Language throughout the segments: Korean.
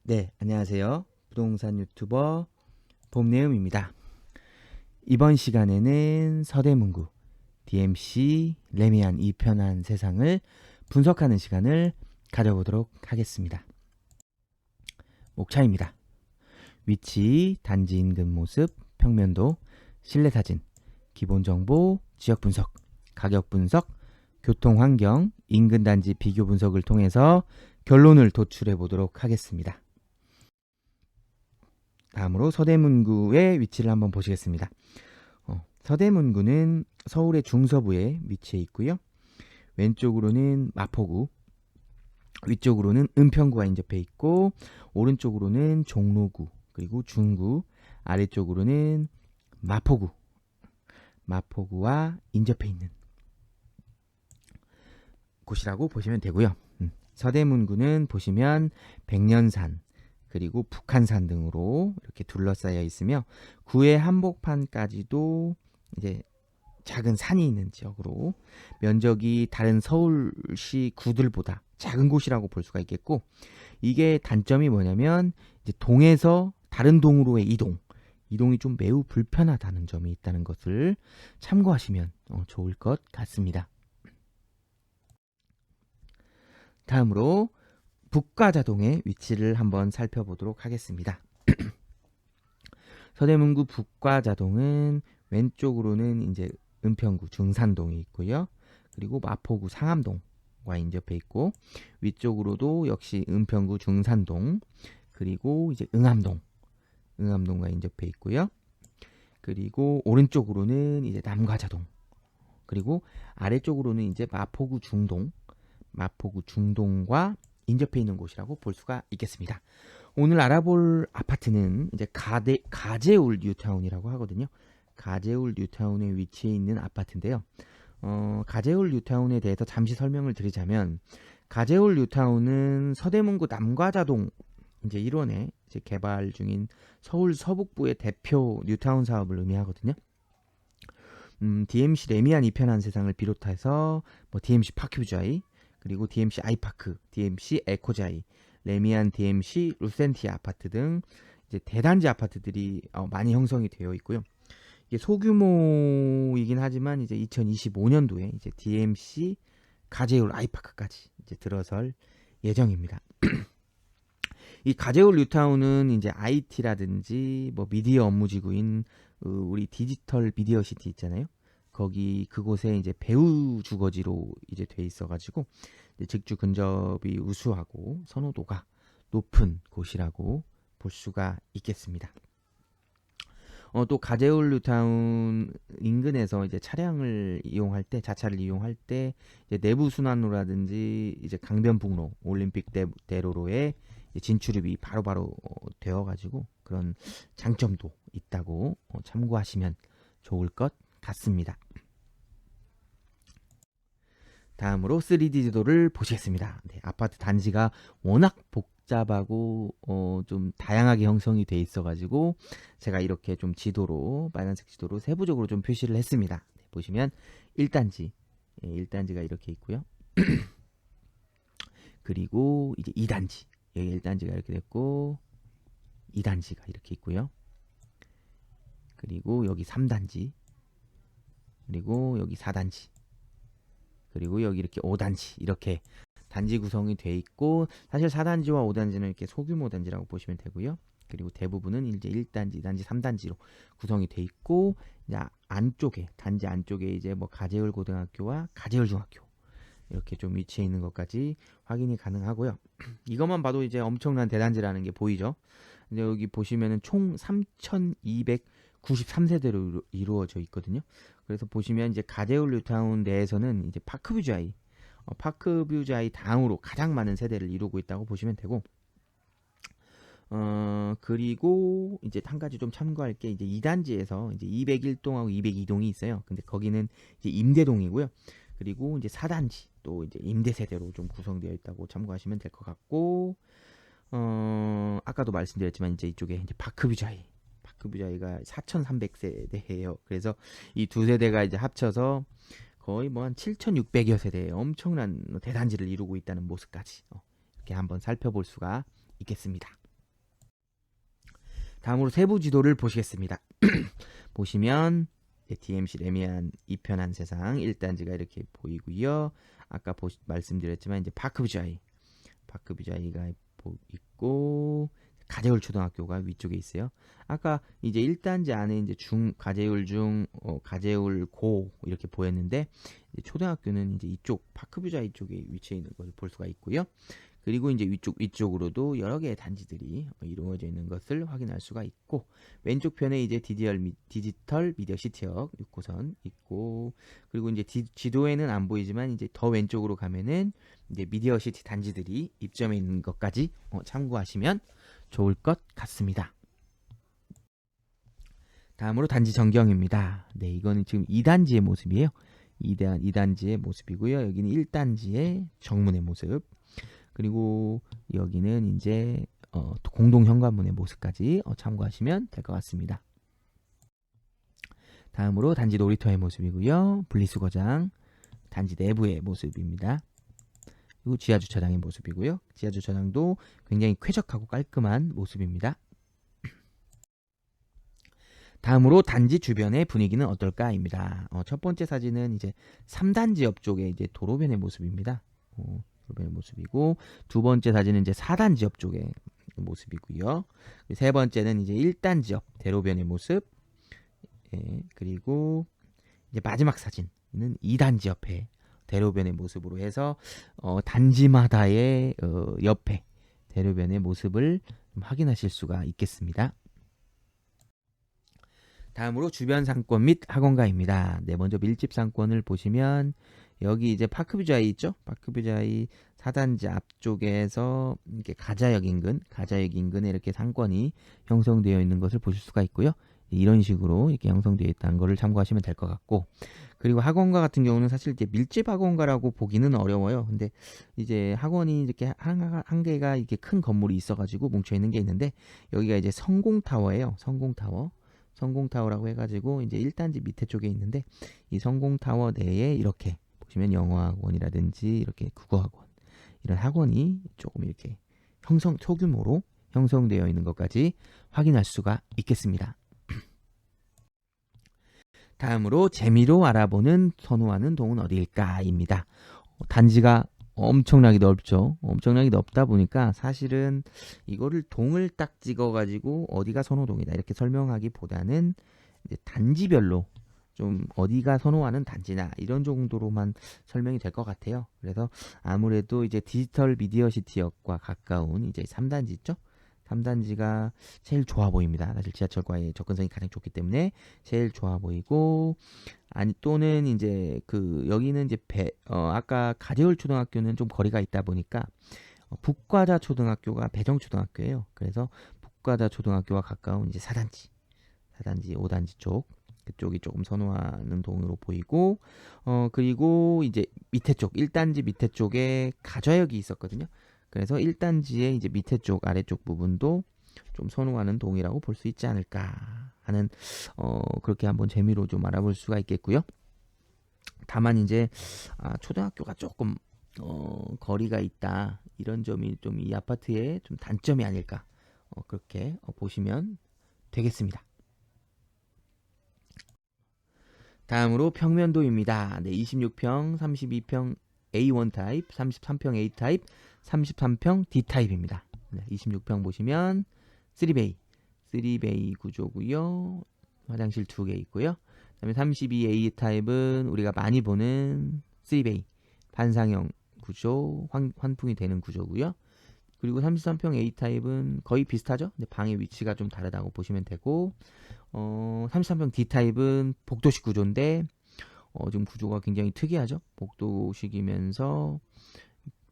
네, 안녕하세요. 부동산 유튜버 봄내음입니다. 이번 시간에는 서대문구 DMC 레미안 이편한 세상을 분석하는 시간을 가져보도록 하겠습니다. 목차입니다. 위치, 단지 인근 모습, 평면도, 실내 사진, 기본 정보, 지역 분석, 가격 분석, 교통 환경, 인근 단지 비교 분석을 통해서 결론을 도출해 보도록 하겠습니다. 다음으로 서대문구의 위치를 한번 보시겠습니다. 서대문구는 서울의 중서부에 위치해 있고요. 왼쪽으로는 마포구, 위쪽으로는 은평구가 인접해 있고, 오른쪽으로는 종로구, 그리고 중구, 아래쪽으로는 마포구, 마포구와 인접해 있는 곳이라고 보시면 되고요. 서대문구는 보시면 백년산, 그리고 북한산 등으로 이렇게 둘러싸여 있으며 구의 한복판까지도 이제 작은 산이 있는 지역으로 면적이 다른 서울시 구들보다 작은 곳이라고 볼 수가 있겠고, 이게 단점이 뭐냐면 이제 동에서 다른 동으로의 이동이 좀 매우 불편하다는 점이 있다는 것을 참고하시면 좋을 것 같습니다. 다음으로 북과자동의 위치를 한번 살펴보도록 하겠습니다. 서대문구 북과자동은 왼쪽으로는 이제 은평구 중산동이 있고요. 그리고 마포구 상암동과 인접해 있고, 위쪽으로도 역시 은평구 중산동, 그리고 이제 응암동과 인접해 있고요. 그리고 오른쪽으로는 이제 남과자동, 그리고 아래쪽으로는 이제 마포구 중동과 인접해 있는 곳이라고 볼 수가 있겠습니다. 오늘 알아볼 아파트는 이제 가재울 뉴타운이라고 하거든요. 가재울 뉴타운에 위치해 있는 아파트인데요. 가재울 뉴타운에 대해서 잠시 설명을 드리자면, 가재울 뉴타운은 서대문구 남과자동 이제 일원에 이제 개발 중인 서울 서북부의 대표 뉴타운 사업을 의미하거든요. DMC 레미안 이편한 세상을 비롯해서 뭐 DMC 파큐브자이, 그리고 DMC 아이파크, DMC 에코자이, 레미안 DMC 루센티아 아파트 등 이제 대단지 아파트들이 많이 형성이 되어 있고요. 이게 소규모이긴 하지만 이제 2025년도에 이제 DMC 가재울 아이파크까지 이제 들어설 예정입니다. 이 가재울 뉴타운은 이제 IT라든지 뭐 미디어 업무지구인 우리 디지털 미디어 시티 있잖아요. 거기 그곳에 이제 배우 주거지로 이제 돼 있어가지고 이제 직주 근접이 우수하고 선호도가 높은 곳이라고 볼 수가 있겠습니다. 또 가재울 뉴타운 인근에서 이제 자차를 이용할 때 이제 내부 순환로라든지 이제 강변북로, 올림픽 대로로의 진출입이 바로바로 되어가지고 그런 장점도 있다고 참고하시면 좋을 것 같습니다. 다음으로 3D 지도를 보시겠습니다. 네, 아파트 단지가 워낙 복잡하고 좀 다양하게 형성이 돼 있어가지고 제가 이렇게 좀 빨간색 지도로 세부적으로 좀 표시를 했습니다. 네, 보시면 1단지, 1단지가 이렇게 있고요. 그리고 이제 2단지, 여기 1단지가 이렇게 됐고 2단지가 이렇게 있고요. 그리고 여기 3단지, 그리고 여기 4단지, 그리고 여기 이렇게 5단지, 이렇게 단지 구성이 돼 있고, 사실 4단지와 5단지는 이렇게 소규모 단지라고 보시면 되고요. 그리고 대부분은 이제 1단지, 2단지, 3단지로 구성이 돼 있고, 이제 단지 안쪽에 이제 뭐 가재울 고등학교와 가재울 중학교 이렇게 좀 위치해 있는 것까지 확인이 가능하고요. 이것만 봐도 이제 엄청난 대단지라는 게 보이죠. 근데 여기 보시면은 총 3,293세대로 이루어져 있거든요. 그래서 보시면 이제 가재울 뉴타운 내에서는 이제 파크뷰자이 다음으로 가장 많은 세대를 이루고 있다고 보시면 되고, 그리고 이제 한 가지 좀 참고할 게 이제 2단지에서 이제 201동하고 202동이 있어요. 근데 거기는 이제 임대동이고요. 그리고 이제 4단지 또 이제 임대 세대로 좀 구성되어 있다고 참고하시면 될 것 같고, 아까도 말씀드렸지만 이제 이쪽에 이제 파크뷰자이가 4,300세대예요. 그래서 이 두 세대가 이제 합쳐서 거의 뭐 한 7,600여 세대의 엄청난 대단지를 이루고 있다는 모습까지 이렇게 한번 살펴볼 수가 있겠습니다. 다음으로 세부 지도를 보시겠습니다. 보시면 DMC 레미안 2편한 세상 1단지가 이렇게 보이고요. 아까 말씀드렸지만 이제 파크뷰자이가 있고 가재울 초등학교가 위쪽에 있어요. 아까 이제 1단지 안에 이제 가재울 가재울 고 이렇게 보였는데 이제 초등학교는 이제 이쪽 파크뷰자이 쪽에 위치해 있는 것을 볼 수가 있고요. 그리고 이제 위쪽으로도 여러 개의 단지들이 이루어져 있는 것을 확인할 수가 있고, 왼쪽 편에 이제 디지털 미디어 시티역 6호선 있고, 그리고 이제 지도에는 안 보이지만 이제 더 왼쪽으로 가면은 이제 미디어 시티 단지들이 입점해 있는 것까지 참고하시면 좋을 것 같습니다. 다음으로 단지 전경입니다. 네, 이거는 지금 2단지의 모습이에요. 2단지의 모습이고요. 여기는 1단지의 정문의 모습. 그리고 여기는 이제 공동 현관문의 모습까지 참고하시면 될 것 같습니다. 다음으로 단지 놀이터의 모습이고요. 분리수거장, 단지 내부의 모습입니다. 그리고 지하주차장의 모습이고요. 지하주차장도 굉장히 쾌적하고 깔끔한 모습입니다. 다음으로 단지 주변의 분위기는 어떨까입니다. 첫 번째 사진은 이제 3단지 옆쪽에 이제 도로변의 모습입니다. 도로변의 모습이고, 두 번째 사진은 이제 4단지 옆 쪽의 모습이고요. 세 번째는 이제 1단지 옆 대로변의 모습. 예, 그리고 이제 마지막 사진은 2단지 옆에 대로변의 모습으로 해서 단지마다의 옆에 대로변의 모습을 좀 확인하실 수가 있겠습니다. 다음으로 주변 상권 및 학원가입니다. 네, 먼저 밀집 상권을 보시면 여기 이제 파크뷰자이 있죠? 파크뷰자이 4단지 앞쪽에서 이렇게 가자역 인근에 이렇게 상권이 형성되어 있는 것을 보실 수가 있고요. 이런 식으로 이렇게 형성되어 있다는 것을 참고하시면 될 것 같고, 그리고 학원가 같은 경우는 사실 이제 밀집 학원가라고 보기는 어려워요. 근데 이제 학원이 이렇게 한 개가 이렇게 큰 건물이 있어가지고 뭉쳐 있는 게 있는데, 여기가 이제 성공타워예요. 성공타워라고 해가지고 이제 1단지 밑에 쪽에 있는데, 이 성공타워 내에 이렇게 보시면 영어학원이라든지 이렇게 국어학원, 이런 학원이 조금 이렇게 소규모로 형성되어 있는 것까지 확인할 수가 있겠습니다. 다음으로 재미로 알아보는 선호하는 동은 어디일까입니다. 단지가 엄청나게 넓죠. 엄청나게 넓다 보니까 사실은 이거를 동을 딱 찍어가지고 어디가 선호동이다 이렇게 설명하기보다는 이제 단지별로 좀 어디가 선호하는 단지나 이런 정도로만 설명이 될 것 같아요. 그래서 아무래도 이제 디지털 미디어 시티역과 가까운 이제 3단지 있죠. 3단지가 제일 좋아 보입니다. 사실 지하철과의 접근성이 가장 좋기 때문에 제일 좋아 보이고, 아니 또는 이제 여기는 이제 아까 가재울 초등학교는 좀 거리가 있다 보니까 북과자 초등학교가 배정초등학교예요. 그래서 북과자 초등학교와 가까운 이제 4단지, 5단지 그쪽이 조금 선호하는 동으로 보이고, 그리고 이제 밑에 쪽 1단지 밑에 쪽에 가좌역이 있었거든요. 그래서 1단지의 이제 밑에 쪽 아래쪽 부분도 좀 선호하는 동이라고 볼 수 있지 않을까 하는 그렇게 한번 재미로 좀 알아볼 수가 있겠고요. 다만 이제 초등학교가 조금 거리가 있다 이런 점이 좀 이 아파트의 좀 단점이 아닐까 그렇게 보시면 되겠습니다. 다음으로 평면도입니다. 네, 26평, 32평 A1 타입, 33평 A 타입, 33평 D 타입입니다. 네, 26평 보시면 3베이 구조고요. 화장실 2개 있고요. 그다음에 32A 타입은 우리가 많이 보는 3베이 반상형 구조, 환풍이 되는 구조고요. 그리고 33평 A 타입은 거의 비슷하죠. 근데 방의 위치가 좀 다르다고 보시면 되고, 33평 D 타입은 복도식 구조인데 지금 구조가 굉장히 특이하죠. 복도식이면서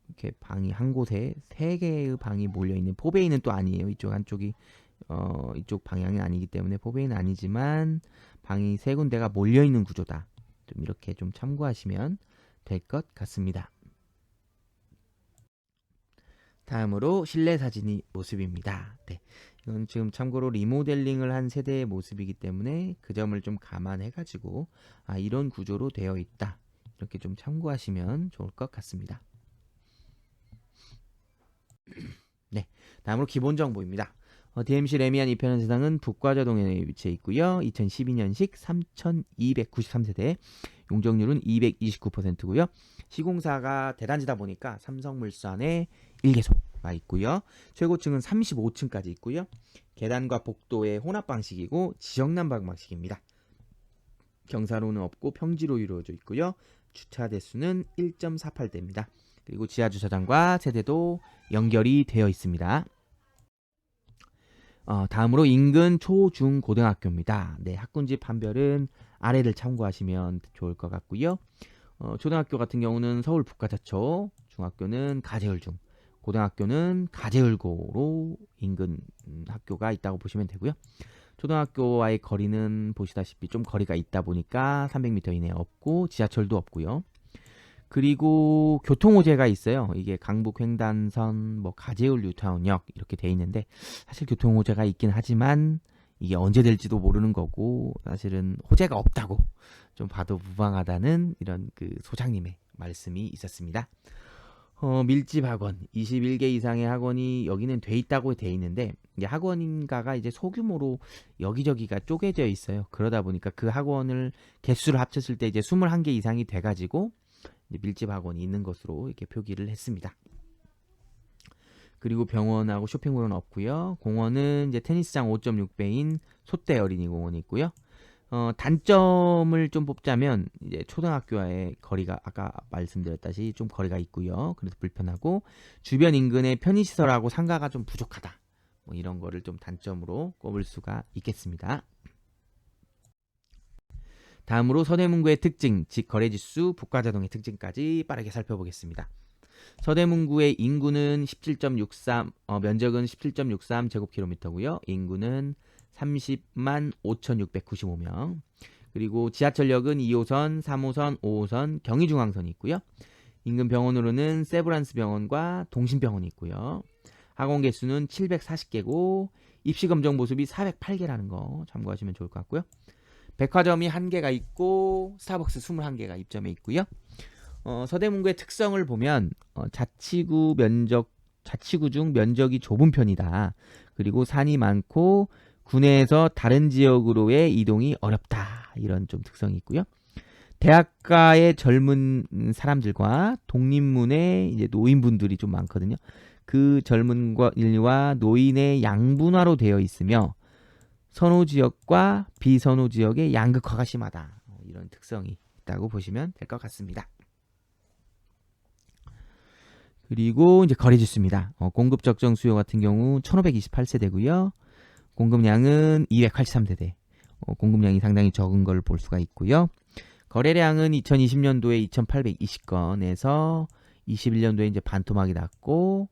이렇게 방이 한 곳에 3개의 방이 몰려 있는, 포베이는 또 아니에요. 이쪽 한쪽이 이쪽 방향이 아니기 때문에 포베이는 아니지만 방이 3군데가 몰려 있는 구조다. 좀 이렇게 좀 참고하시면 될 것 같습니다. 다음으로 실내 사진이 모습입니다. 네, 이건 지금 참고로 리모델링을 한 세대의 모습이기 때문에 그 점을 좀 감안해 가지고 이런 구조로 되어 있다 이렇게 좀 참고하시면 좋을 것 같습니다. 네, 다음으로 기본 정보입니다. DMC 레미안 2편의 세상은 북과자동에 위치해 있고요. 2012년식 3,293세대, 용적률은 229%고요. 시공사가 대단지다 보니까 삼성물산의 1개소가 있고요. 최고층은 35층까지 있고요. 계단과 복도의 혼합 방식이고 지역난방 방식입니다. 경사로는 없고 평지로 이루어져 있고요. 주차 대수는 1.48대입니다. 그리고 지하 주차장과 세대도 연결이 되어 있습니다. 다음으로 인근 초, 중, 고등학교입니다. 네, 학군지 판별은 아래를 참고하시면 좋을 것 같고요. 초등학교 같은 경우는 서울 북가자초, 중학교는 가재울중, 고등학교는 가재울고로 인근 학교가 있다고 보시면 되고요. 초등학교와의 거리는 보시다시피 좀 거리가 있다 보니까 300m 이내에 없고 지하철도 없고요. 그리고 교통호재가 있어요. 이게 강북 횡단선, 뭐 가재울 뉴타운역 이렇게 돼 있는데 사실 교통호재가 있긴 하지만 이게 언제 될지도 모르는 거고 사실은 호재가 없다고 좀 봐도 무방하다는 이런 그 소장님의 말씀이 있었습니다. 밀집 학원 21개 이상의 학원이 여기는 돼 있다고 돼 있는데 이게 학원인가가 이제 소규모로 여기저기가 쪼개져 있어요. 그러다 보니까 그 학원을 개수를 합쳤을 때 이제 21개 이상이 돼가지고 밀집 학원이 있는 것으로 이렇게 표기를 했습니다. 그리고 병원하고 쇼핑몰은 없고요. 공원은 이제 테니스장 5.6배인 소대 어린이공원이 있고요. 단점을 좀 뽑자면 이제 초등학교와의 거리가 아까 말씀드렸다시피 좀 거리가 있고요. 그래서 불편하고 주변 인근의 편의시설하고 상가가 좀 부족하다. 뭐 이런 거를 좀 단점으로 꼽을 수가 있겠습니다. 다음으로 서대문구의 특징, 즉 거래지수, 북과자동의 특징까지 빠르게 살펴보겠습니다. 서대문구의 인구는 17.63, 면적은 17.63제곱킬로미터고요. 인구는 30만 5,695명. 그리고 지하철역은 2호선, 3호선, 5호선, 경의중앙선이 있고요. 인근 병원으로는 세브란스 병원과 동심병원이 있고요. 학원 개수는 740개고 입시검정 보습이 408개라는 거 참고하시면 좋을 것 같고요. 백화점이 1개가 있고 스타벅스 21개가 입점해 있고요. 서대문구의 특성을 보면 자치구 중 면적이 좁은 편이다. 그리고 산이 많고 구내에서 다른 지역으로의 이동이 어렵다. 이런 좀 특성이 있고요. 대학가의 젊은 사람들과 독립문의 이제 노인분들이 좀 많거든요. 그 젊은 인과 노인의 양분화로 되어 있으며 선호 지역과 비선호 지역의 양극화가 심하다. 이런 특성이 있다고 보시면 될 것 같습니다. 그리고 이제 거래지수입니다. 공급 적정 수요 같은 경우 1528세대고요. 공급량은 283세대. 공급량이 상당히 적은 걸 볼 수가 있고요. 거래량은 2020년도에 2820건에서 21년도에 이제 반토막이 났고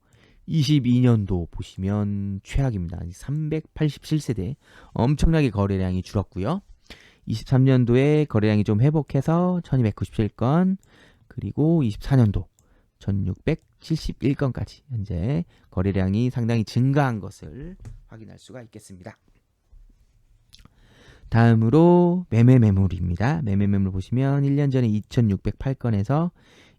22년도 보시면 최악입니다. 387세대 엄청나게 거래량이 줄었고요. 23년도에 거래량이 좀 회복해서 1297건 그리고 24년도 1671건까지 현재 거래량이 상당히 증가한 것을 확인할 수가 있겠습니다. 다음으로 매매매물입니다. 매매매물 보시면 1년 전에 2608건에서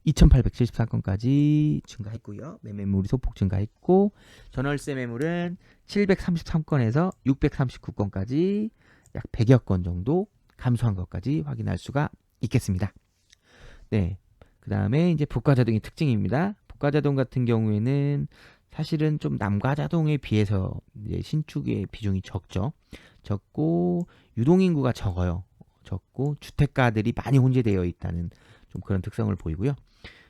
2874건까지 증가했고요. 매매물이 소폭 증가했고 전월세 매물은 733건에서 639건까지 약 100여 건 정도 감소한 것까지 확인할 수가 있겠습니다. 네, 그 다음에 이제 북과자동의 특징입니다. 북과자동 같은 경우에는 사실은 좀 남과자동에 비해서 이제 신축의 비중이 적고 유동인구가 적어요. 적고 주택가들이 많이 혼재되어 있다는 좀 그런 특성을 보이고요.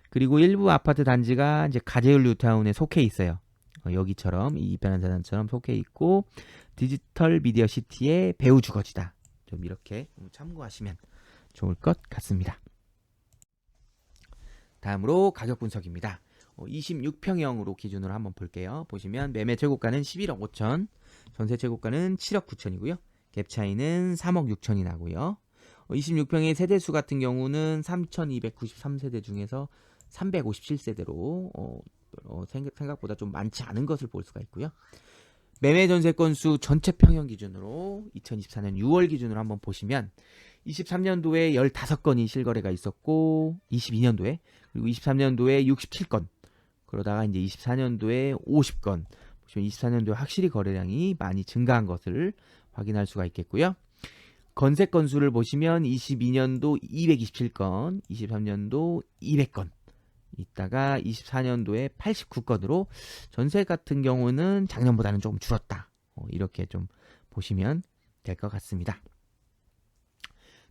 그리고 일부 아파트 단지가 이제 가재울 뉴타운에 속해 있어요. 여기처럼 이 이편한 사단처럼 속해 있고 디지털 미디어 시티의 배후 주거지다. 좀 이렇게 참고하시면 좋을 것 같습니다. 다음으로 가격 분석입니다. 26평형으로 기준으로 한번 볼게요. 보시면 매매 최고가는 11억 5천, 전세 최고가는 7억 9천이고요. 갭 차이는 3억 6천이 나고요. 26평의 세대수 같은 경우는 3,293세대 중에서 357세대로 생각보다 좀 많지 않은 것을 볼 수가 있고요. 매매 전세 건수 전체 평형 기준으로 2024년 6월 기준으로 한번 보시면 23년도에 15건이 실거래가 있었고 22년도에 그리고 23년도에 67건 그러다가 이제 24년도에 50건 보시면 24년도에 확실히 거래량이 많이 증가한 것을 확인할 수가 있겠고요. 건색 건수를 보시면 22년도 227건, 23년도 200건, 있다가 24년도에 89건으로 전세 같은 경우는 작년보다는 조금 줄었다. 이렇게 좀 보시면 될 것 같습니다.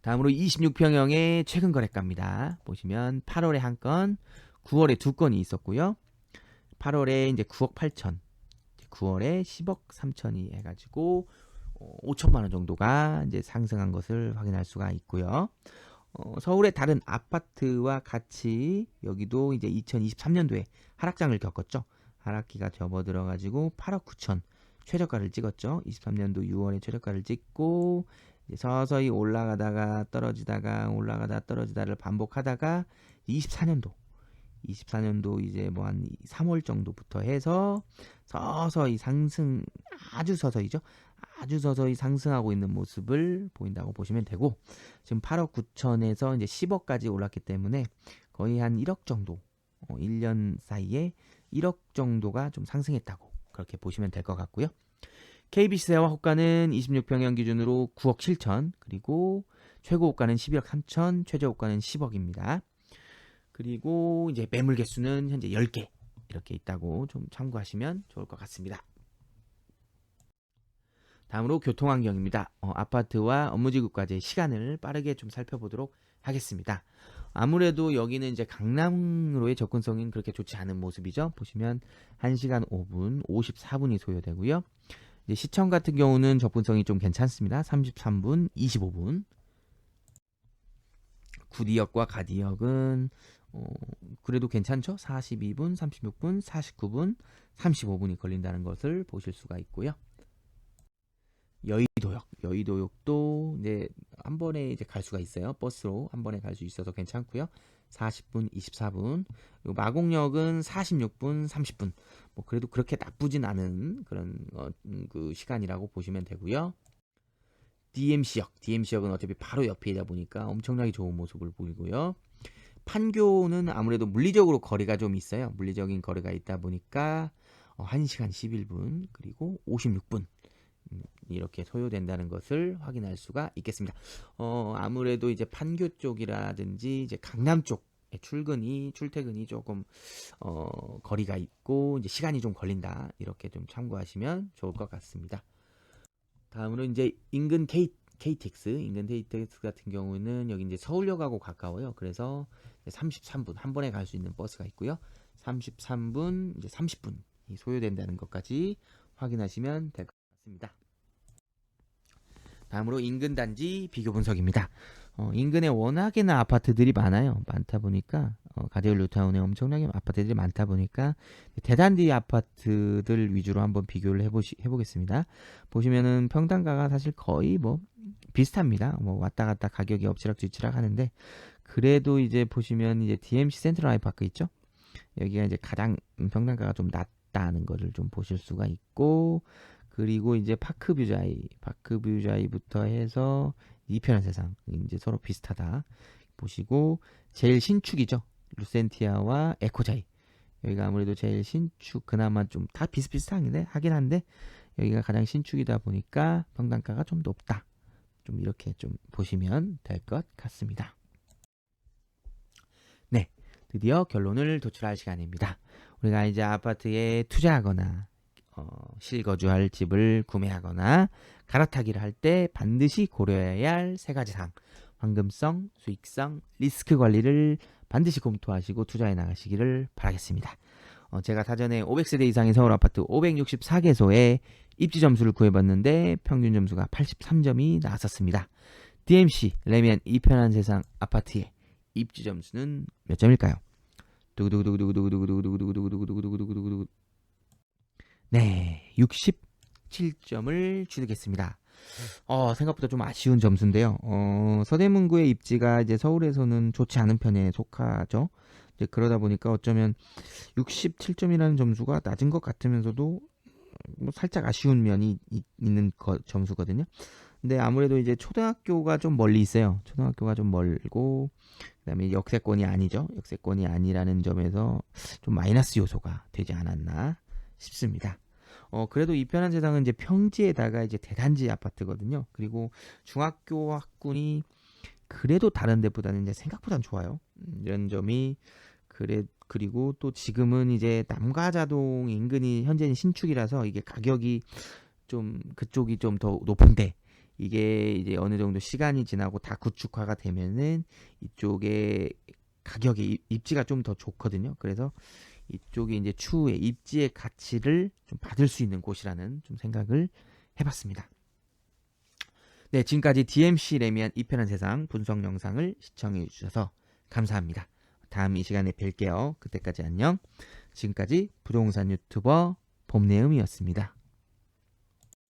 다음으로 26평형의 최근 거래가입니다. 보시면 8월에 한 건, 9월에 두 건이 있었고요. 8월에 이제 9억 8천, 9월에 10억 3천이 해가지고 5천만 원 정도가 이제 상승한 것을 확인할 수가 있고요. 서울의 다른 아파트와 같이 여기도 이제 2023년도에 하락장을 겪었죠. 하락기가 접어들어가지고 8억 9천 최저가를 찍었죠. 23년도 6월에 최저가를 찍고 이제 서서히 올라가다가 떨어지다가 올라가다 떨어지다를 반복하다가 24년도 이제 뭐 한 3월 정도부터 해서 서서히 상승, 아주 서서히죠. 아주 서서히 상승하고 있는 모습을 보인다고 보시면 되고, 지금 8억 9천에서 이제 10억까지 올랐기 때문에 거의 한 1억 정도, 1년 사이에 1억 정도가 좀 상승했다고 그렇게 보시면 될 것 같고요. KB시세와 호가는 26평형 기준으로 9억 7천, 그리고 최고 호가는 11억 3천, 최저 호가는 10억입니다. 그리고 이제 매물 개수는 현재 10개 이렇게 있다고 좀 참고하시면 좋을 것 같습니다. 다음으로 교통환경입니다. 아파트와 업무지구까지의 시간을 빠르게 좀 살펴보도록 하겠습니다. 아무래도 여기는 이제 강남으로의 접근성은 그렇게 좋지 않은 모습이죠. 보시면 1시간 5분, 54분이 소요되고요. 이제 시청 같은 경우는 접근성이 좀 괜찮습니다. 33분, 25분. 구디역과 가디역은 그래도 괜찮죠? 42분, 36분, 49분, 35분이 걸린다는 것을 보실 수가 있고요. 여의도역도 이제 한 번에 이제 갈 수가 있어요. 버스로 한 번에 갈 수 있어서 괜찮고요. 40분, 24분. 그리고 마곡역은 46분, 30분. 뭐 그래도 그렇게 나쁘진 않은 그런 그 시간이라고 보시면 되고요. DMC역은 어차피 바로 옆이다 보니까 엄청나게 좋은 모습을 보이고요. 판교는 아무래도 물리적으로 거리가 좀 있어요. 물리적인 거리가 있다 보니까 1시간 11분 그리고 56분 이렇게 소요된다는 것을 확인할 수가 있겠습니다. 아무래도 이제 판교 쪽이라든지 이제 강남 쪽 출퇴근이 조금 거리가 있고 이제 시간이 좀 걸린다. 이렇게 좀 참고하시면 좋을 것 같습니다. 다음으로 이제 인근 KTX 같은 경우는 여기 이제 서울역하고 가까워요. 그래서 33분 한 번에 갈 수 있는 버스가 있고요. 33분, 이제 30분이 소요된다는 것까지 확인하시면 될 것 같습니다. 다음으로 인근 단지 비교 분석입니다. 인근에 워낙에나 아파트들이 많다 보니까 가디언 뉴타운에 엄청나게 아파트들이 많다 보니까 대단지 아파트들 위주로 한번 비교를 해보겠습니다. 보시면은 평당가가 사실 거의 뭐 비슷합니다. 뭐 왔다 갔다 가격이 엎치락뒤치락 하는데, 그래도 이제 보시면 이제 DMC 센트럴 아이파크 있죠? 여기가 이제 가장 평당가가 좀 낮다는 것을 좀 보실 수가 있고, 그리고 이제 파크뷰자이부터 해서 이편한 세상 이제 서로 비슷하다 보시고, 제일 신축이죠. 루센티아와 에코자이. 여기가 아무래도 제일 신축, 그나마 좀 다 비슷비슷하긴 하긴 한데 여기가 가장 신축이다 보니까 평당가가 좀 높다. 좀 이렇게 좀 보시면 될 것 같습니다. 네, 드디어 결론을 도출할 시간입니다. 우리가 이제 아파트에 투자하거나 실거주할 집을 구매하거나 갈아타기를 할 때 반드시 고려해야 할 세 가지 사항: 황금성, 수익성, 리스크 관리를 반드시 검토하시고 투자해 나가시기를 바라겠습니다. 제가 사전에 500세대 이상의 서울 아파트 564개소의 입지 점수를 구해봤는데 평균 점수가 83점이 나왔었습니다. DMC 레미안 이편한 세상 아파트의 입지 점수는 몇 점일까요? 두구두구두구두구두구두구두구두구두구두구두구두구두구두구. 네, 67점을 취득했습니다. 생각보다 좀 아쉬운 점수인데요. 서대문구의 입지가 이제 서울에서는 좋지 않은 편에 속하죠. 이제 그러다 보니까 어쩌면 67점이라는 점수가 낮은 것 같으면서도 뭐 살짝 아쉬운 면이 있는 점수거든요. 근데 아무래도 이제 초등학교가 좀 멀리 있어요. 초등학교가 좀 멀고, 그다음에 역세권이 아니죠. 역세권이 아니라는 점에서 좀 마이너스 요소가 되지 않았나 싶습니다. 그래도 이 편한 세상은 이제 평지에다가 이제 대단지 아파트거든요. 그리고 중학교 학군이 그래도 다른 데보다는 이제 생각보단 좋아요. 이런 점이 그리고 또 지금은 이제 남가자동 인근이 현재는 신축이라서 이게 가격이 좀 그쪽이 좀 더 높은데 이게 이제 어느 정도 시간이 지나고 다 구축화가 되면은 이쪽에 가격이 입지가 좀 더 좋거든요. 그래서 이쪽이 이제 추후에 입지의 가치를 좀 받을 수 있는 곳이라는 좀 생각을 해봤습니다. 네, 지금까지 DMC 레미안 이편한 세상 분석 영상을 시청해 주셔서 감사합니다. 다음 이 시간에 뵐게요. 그때까지 안녕. 지금까지 부동산 유튜버 봄내음이었습니다.